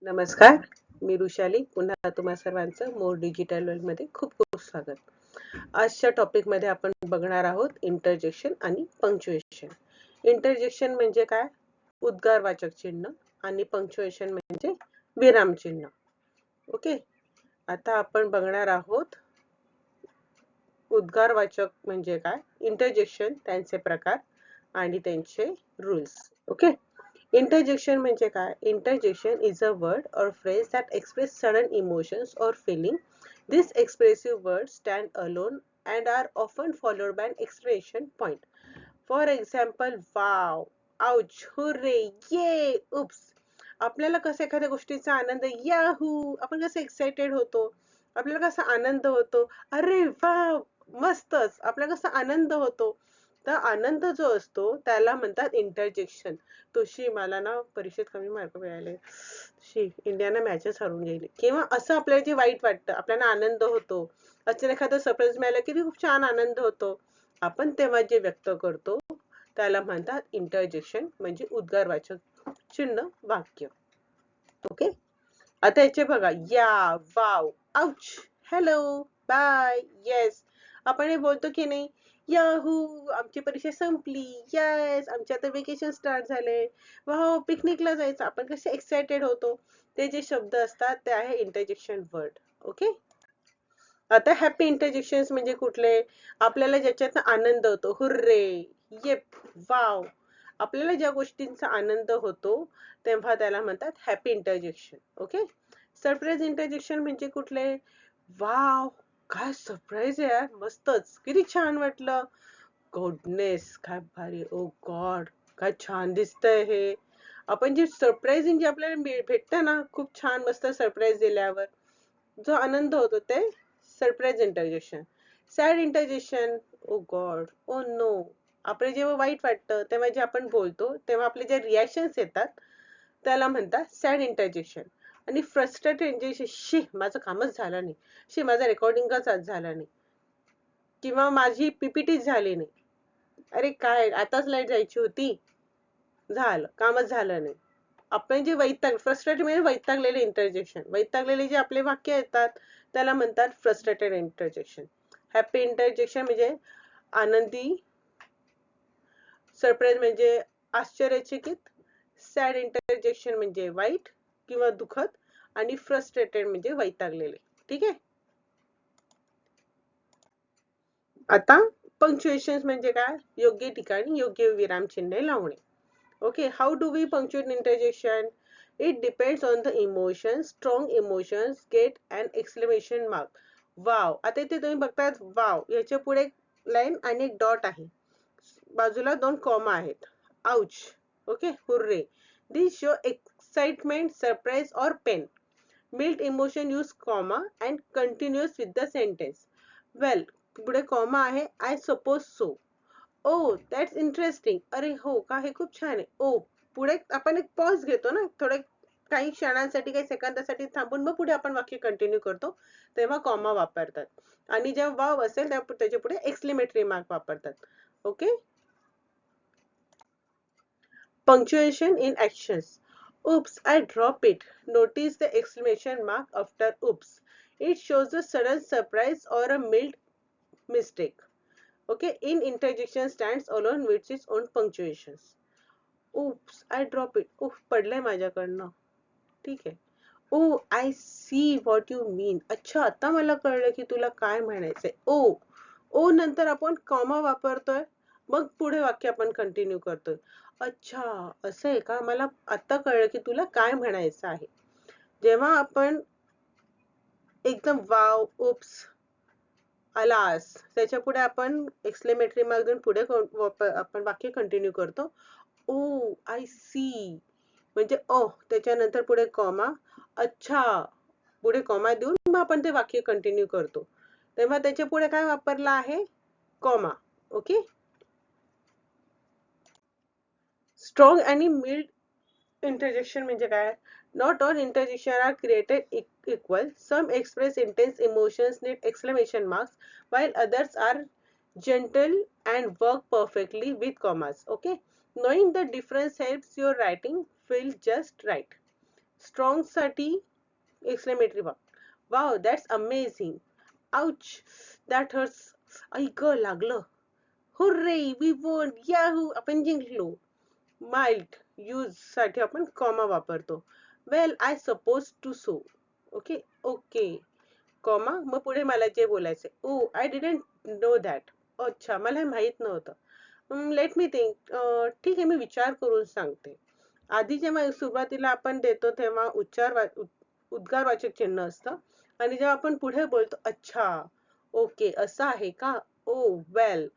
नमस्कार, मी रुशाली. पुन्हा तुम्हा सर्वांचं मोर डिजिटल वर्ल्डमध्ये खूप खूप स्वागत. आजच्या टॉपिकमध्ये आपण बघणार आहोत इंटरजेक्शन आणि पंक्च्युएशन. इंटरजेक्शन म्हणजे काय? उद्गारवाचक चिन्ह आणि पंक्च्युएशन म्हणजे विरामचिन्ह. ओके, आता आपण बघणार आहोत उद्गारवाचक म्हणजे काय, इंटरजेक्शन, त्यांचे प्रकार आणि त्यांचे रूल्स. ओके, interjection म्हणजे काय? Interjection is a word or phrase that express sudden emotions or feeling. These expressive words stand alone and are often followed by an exclamation point. For example, wow, ouch, hooray, yay, oops. आपल्याला कसं एखाद्या गोष्टीचा आनंद, Yahoo, आपण कसं excited होतो, आपल्याला कसा आनंद होतो, अरे वा, मस्तच, आपल्याला कसा आनंद होतो. तर आनंद जो असतो त्याला म्हणतात इंटरजेक्शन. तुशी मला ना परीक्षेत कमी मार्क मिळाले, इंडियाना मॅचेस हरून गेली, किंवा असं आपल्याला जे वाईट वाटतं, आपल्याला आनंद होतो, अचानक एखादं सरप्राईज मिळालं की खूप छान आनंद होतो, आपण तेव्हा जे व्यक्त करतो त्याला म्हणतात इंटरजेक्शन, म्हणजे उद्गारवाचक चिन्ह वाक्य. ओके, आता याचे बघा, या, wow, ouch, hello, bye, yes. आपण हे बोलतो की नाही, याहू, आमची परीक्षा संपली, येस, आमचे आता वेकेशन स्टार्ट झाले, वाव, पिकनिकला जायचं, आपण कसे एक्साइटेड होतो. ते जे शब्द असतात ते आहे इंटरजेक्शन वर्ड. ओके, आता हॅपी इंटरजेक्शन्स म्हणजे कुठले? आपल्याला ज्याच्यात आनंद होतो, हुर्रे, येप, वाव, आपल्याला ज्या गोष्टींचा आनंद होतो तेव्हा त्याला म्हणतात happy interjection. Okay, surprise interjection म्हणजे कुठले? वाव, काय सरप्राईज आहे यार, मस्तच, किती छान वाटलं, गुडनेस, काय भारी, ओ गॉड, काय छान दिसतंय हे. आपण जे सरप्राईजिंग जे आपल्याला भेटतं ना, खूप छान मस्त सरप्राईज दिल्यावर जो आनंद होतो ते सरप्राईज इंटरजेक्शन. सॅड इंटरजेक्शन, ओ गॉड, ओ नो, आपले जेव्हा वाईट वाटतं तेव्हा जे आपण बोलतो तेव्हा आपले जे रिॲक्शन्स येतात त्याला म्हणतात सॅड इंटरजेक्शन. आणि फ्रस्ट्रेटेड इंटरजेक्शन, शी, माझं कामच झालं नाही, शी, माझा रेकॉर्डिंगच आज झाला नाही, किंवा माझी पीपीटीच झाली नाही, अरे काय, आताच लाईट जायची होती, झालं, कामच झालं नाही. आपण जे फ्रस्ट्रेटेड म्हणजे वैतागलेले इंटरजेक्शन, वैतागलेले जे आपले वाक्य येतात त्याला म्हणतात फ्रस्ट्रेटेड इंटरजेक्शन. हॅपी इंटरजेक्शन म्हणजे आनंदी, सरप्राईज म्हणजे आश्चर्यचकित, सॅड इंटरजेक्शन म्हणजे वाईट किंवा दुःखद, आणि फ्रस्ट्रेटेड म्हणजे वैतागलेले. ठीक आहे, आता पंक्च्युएशन म्हणजे काय? योग्य ठिकाणी योग्य विरामचिन्हे लावणे. Okay, how do we punctuate interjection? It depends on the emotion. Strong emotions get an exclamation mark. Wow. आता इथे तुम्ही बघताय, वाव, याच्या पुढे एक लाईन आणि एक डॉट आहे, बाजूला दोन कॉमा आहेत. Ouch, okay, hurray. These show excitement, surprise or pain. Mild emotion use comma and continues with the sentence. Well, पुढे कॉमा आहे, I suppose so. Oh, that's interesting, अरे हो का, हे खूप छान आहे. ओ, पुढे आपण एक पॉज घेतो ना, थोडे काही क्षणांसाठी, काही सेकंदासाठी थांबून मग पुढे आपण वाक्य कंटिन्यू करतो, तेव्हा कॉमा वापरतात. आणि जेव्हा वाव असेल तेव्हा त्याच्या पुढे एक्सक्लेमेटरी मार्क वापरतात. Okay, punctuation in actions. Oops, I drop it. Notice the exclamation mark after oops. It shows a sudden surprise or a mild mistake. Okay, in interjection stands alone with its own punctuations. Oops, I drop it. उफ, पडलंय माझ्याकडनं. ठीक आहे. ओ, I see what you मीन. अच्छा, आता मला कळलं की तुला काय म्हणायचंय. ओ, ओ नंतर आपण कॉमा वापरतोय, मग पुढे वाक्य आपण कंटिन्यू करतोय. अच्छा, असं आहे का, मला आता कळलं की तुला काय म्हणायचं आहे. जेव्हा आपण एकदम वाव, उप्स, अलास, त्याच्या पुढे आपण एक्सक्लेमेटरी मार्क देऊन पुढे आपण वाक्य कंटिन्यू करतो. ओ, आय सी म्हणजे ओ, त्याच्यानंतर पुढे कॉमा, अच्छा, पुढे कॉमा देऊन मग आपण ते वाक्य कंटिन्यू करतो, तेव्हा त्याच्या पुढे काय वापरला आहे? कॉमा. ओके, स्ट्रॉंग आणि मिल्ड इंटरजेक्शन म्हणजे काय? Not all interjections are created equal. Some express intense emotions, need exclamation marks, while others are gentle and work perfectly with commas. Okay, knowing the difference helps your writing feel just right. Strong साठी exclamatory mark. Wow, that's amazing. Ouch, that hurts. ऐक, लागलं. Hurray, we वोन, Yahoo, आपण जिंकलो. Mild use साठी आपण comma वापरतो. Well, I suppose to so. Okay, okay, comma, मग पुढे मला जे बोलायचे. Oh, I didn't know that. अच्छा, मला हे माहित नव्हतं. Let me think. ठीक आहे, मी विचार करून सांगते. आधी जेव्हा सुरुवातीला आपण देतो तेव्हा उद्गारवाचक चिन्ह असतं आणि जेव्हा आपण पुढे बोलतो, अच्छा, ओके, असं आहे का, ओ वेल,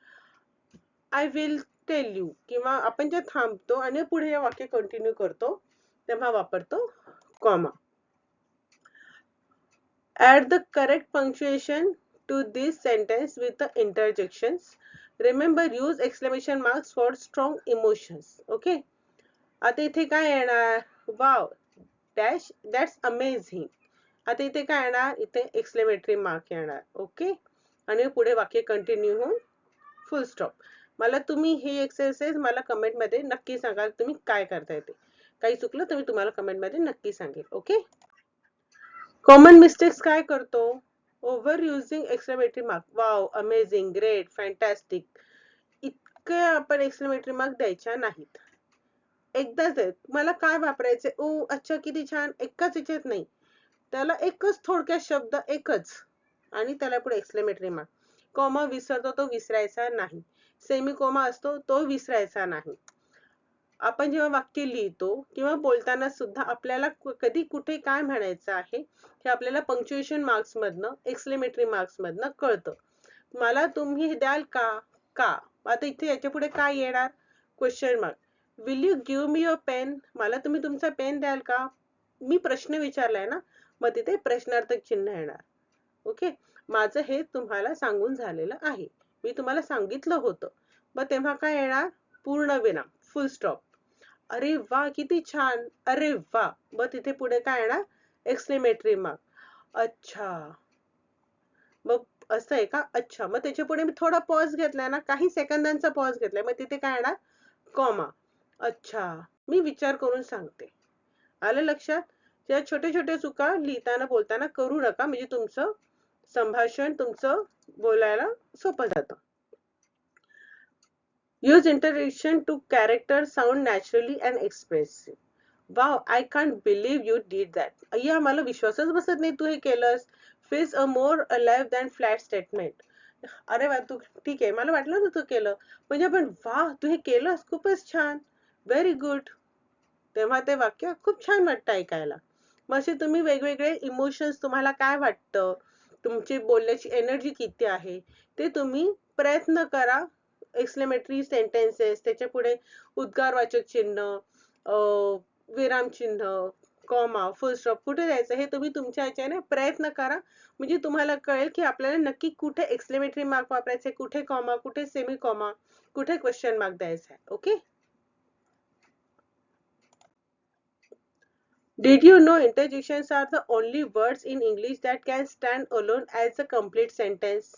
आय विल टेल यू, किंवा आपण जे थांबतो आणि पुढे हे वाक्य कंटिन्यू करतो तेव्हा वापरतो comma. Add the correct punctuation to this sentence with the interjections. Remember, use exclamation marks for strong emotions. Okay. आता इथे काय येणार? Wow, dash, that's amazing. आता इथे काय येणार? इथे एक्सक्लेमेटरी मार्क येणार. ओके. आणि पुढे वाक्य कंटिन्यू होऊन फुल स्टॉप. मला तुम्ही ही एक्सरसाइज मला कमेंट मध्ये नक्की सांगा तुम्ही काय करताय ते. काही चुकलं तर मी तुम्हाला कमेंट मध्ये नक्की सांगेल. ओके. कॉमन मिस्टेक्स काय करतो? Over using exclamatory mark. Wow, amazing, great, fantastic. इतके आपण एक्सक्लेमेटरी मार्क द्यायच्या नाहीत. एकदाच आहे. मला काय वापरायचे? ओ, अच्छा, किती छान. एकाच याच्यात नाही. त्याला एकच थोडक्यात शब्द, एकच. आणि त्याला पुढे एक्सक्लेमेटरी मार्क. कॉमा विसरतो तो विसरायचा नाही. सेमी कॉमा असतो तो विसरायचा नाही. आपण जेव्हा वाक्य लिहितो किंवा बोलताना सुद्धा आपल्याला कधी कुठे काय म्हणायचं आहे हे आपल्याला पंक्च्युएशन मार्क्स मधनं, एक्सक्लेमेटरी मार्क्स मधनं कळतं. मला तुम्ही द्याल का? का? आता इथे याच्या पुढे काय येणार? Question mark. Will you give me your pen? मला तुम्ही तुमचा पेन द्याल का? मी प्रश्न विचारलाय ना, मग तिथे प्रश्नार्थक चिन्ह येणार. ओके. माझं हे तुम्हाला सांगून झालेलं आहे. मी तुम्हाला सांगितलं होतं. मग तेव्हा काय येणार? पूर्णविराम, फुल स्टॉप. अरे वा, किती छान. अरे वा. मग तिथे पुढे काय येणार? Exclamatory mark. अच्छा. मग असं आहे का? अच्छा. मग त्याच्या पुढे मी थोडा पॉज घेतलाय ना, काही सेकंदांचा पॉज घेतलाय. मग तिथे काय येणार? कॉमा. अच्छा. मी विचार करून सांगते. आलं लक्षात? या छोट्या छोट्या चुका लिहिताना बोलताना करू नका, म्हणजे तुमचं संभाषण, तुमचं बोलायला सोपं जातं. Use interjection to characters sound naturally and expressive. Wow, I can't believe you did that. अय्या, मला विश्वासच बसत नाही तू हे केलंस. Feels a more alive than flat statement. अरे वा, तू ठीक आहे, मला वाटलं ना तू केलं. म्हणजे आपण, वा, तू हे केलंस, खूपच छान. Very good. तेव्हा ते वाक्य खूप छान वाटतं ऐकायला. मग असे तुम्ही वेगवेगळे इमोशन्स, तुम्हाला काय वाटतं, तुमची बोलण्याची एनर्जी किती आहे, ते तुम्ही प्रयत्न करा. एक्सक्लेमेटरी सेंटेन्सेस, त्याच्या पुढे उद्गारवाचक चिन्ह, विराम चिन्ह, कॉमा, फुल स्टॉप कुठे द्यायचं हे तुम्ही तुमच्या ह्याच्याने प्रयत्न करा. म्हणजे तुम्हाला कळेल की आपल्याला नक्की कुठे एक्सक्लेमेटरी मार्क वापरायचे, कुठे कॉमा, कुठे सेमी कॉमा, कुठे क्वेश्चन मार्क द्यायचा आहे. Okay. Did you know interjections are the only words in English that can stand alone as a complete sentence?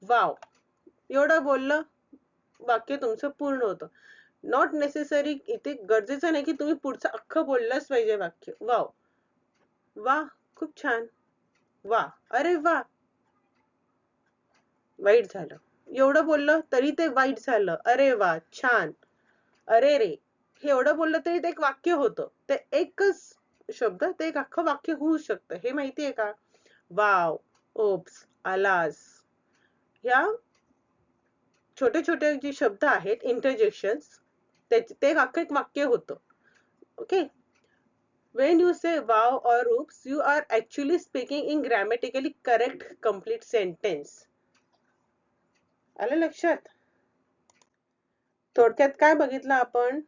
Wow. एवढं बोललं वाक्य तुमचं पूर्ण होतं. नॉट नेसेसरी, इथे गरजेचं नाही की तुम्ही पुढचं अख्खं बोललंच पाहिजे वाक्य. वाव, वा, खूप छान. वा, अरे वा. वाईट झालं. एवढं बोललं तरी ते वाईट झालं. अरे वा, छान. अरे रे. हे एवढं बोललं तरी ते एक वाक्य होतं. ते एकच शब्द ते एक अख्खं वाक्य होऊ शकतं. हे माहितीये का? वाव, ओप्स, आलास. ह्या छोटे छोटे जे शब्द आहेत, इंटरजेक्शन्स, ते अख्खं एक वाक्य होतं. Okay. When you say wow or oops, you are actually speaking in grammatically correct complete sentence. आलं लक्षात? थोडक्यात काय बघितलं आपण?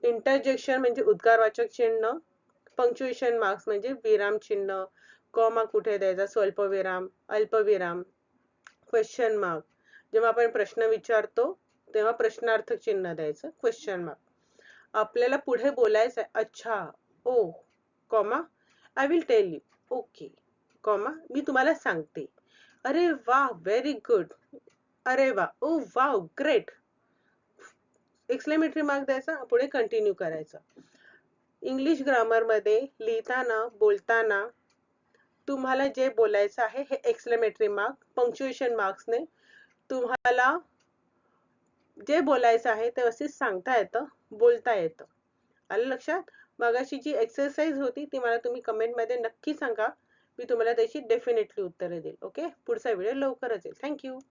इंटरजेक्शन म्हणजे उद्गारवाचक चिन्ह, पंक्च्युएशन मार्क्स म्हणजे विराम चिन्ह, कॉमा कुठे द्यायचा, स्वल्पविराम, अल्पविराम, क्वेश्चन मार्क. जेव्हा आपण प्रश्न विचारतो तेव्हा प्रश्नार्थक चिन्ह द्यायचं, क्वेश्चन मार्क. आपल्याला पुढे बोलायचं आहे, अच्छा, oh, comma, I will tell you. Okay, comma, मी तुम्हाला सांगते. अरे वा, व्हेरी गुड. अरे वा, oh wow, great. Exclamatory mark द्यायचा, पुढे कंटिन्यू करायचं. इंग्लिश ग्रामरमध्ये लिहिताना, बोलताना तुम्हाला जे बोलायचं आहे हे एक्सक्लेमेटरी मार्क, पंक्च्युएशन मार्क्सने तुम्हाला जे बोलायचं आहे ते व्यवस्थित सांगता येतं, बोलता येतं. आलं लक्षात? मगाशी जी एक्सरसाइज होती ती मला तुम्ही कमेंटमध्ये नक्की सांगा. मी तुम्हाला त्याची डेफिनेटली उत्तरं देईल. ओके? पुढचा व्हिडिओ लवकरच येईल. Thank you.